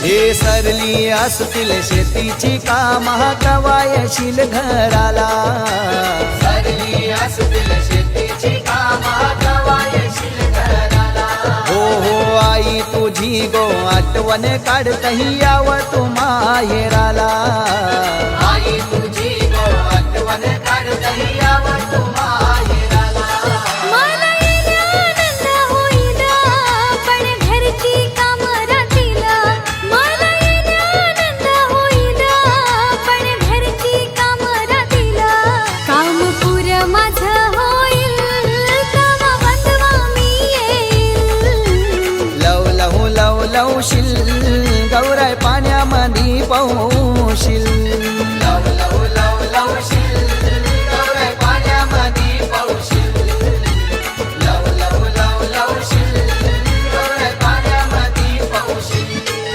हे सरली असतील शेतीची कामा कवा येशील घराला सरली असतील शेतीची कामा कवा येशील घराला हो हो आई तुझी गो आठवण काढतही यावं तू माहेराला आई तुझी गो आठवण काढतही यावं तू माहेराला मला येणं आनंद होईना पण घरची कामं राहतीला मला येणं आनंद होईना पण घरची कामं राहतीला काम पुरं माझं होईल तेव्हा बंधवा मी येईल लव लव लव लवशील गौराय पाण्यामध्ये पाहूशील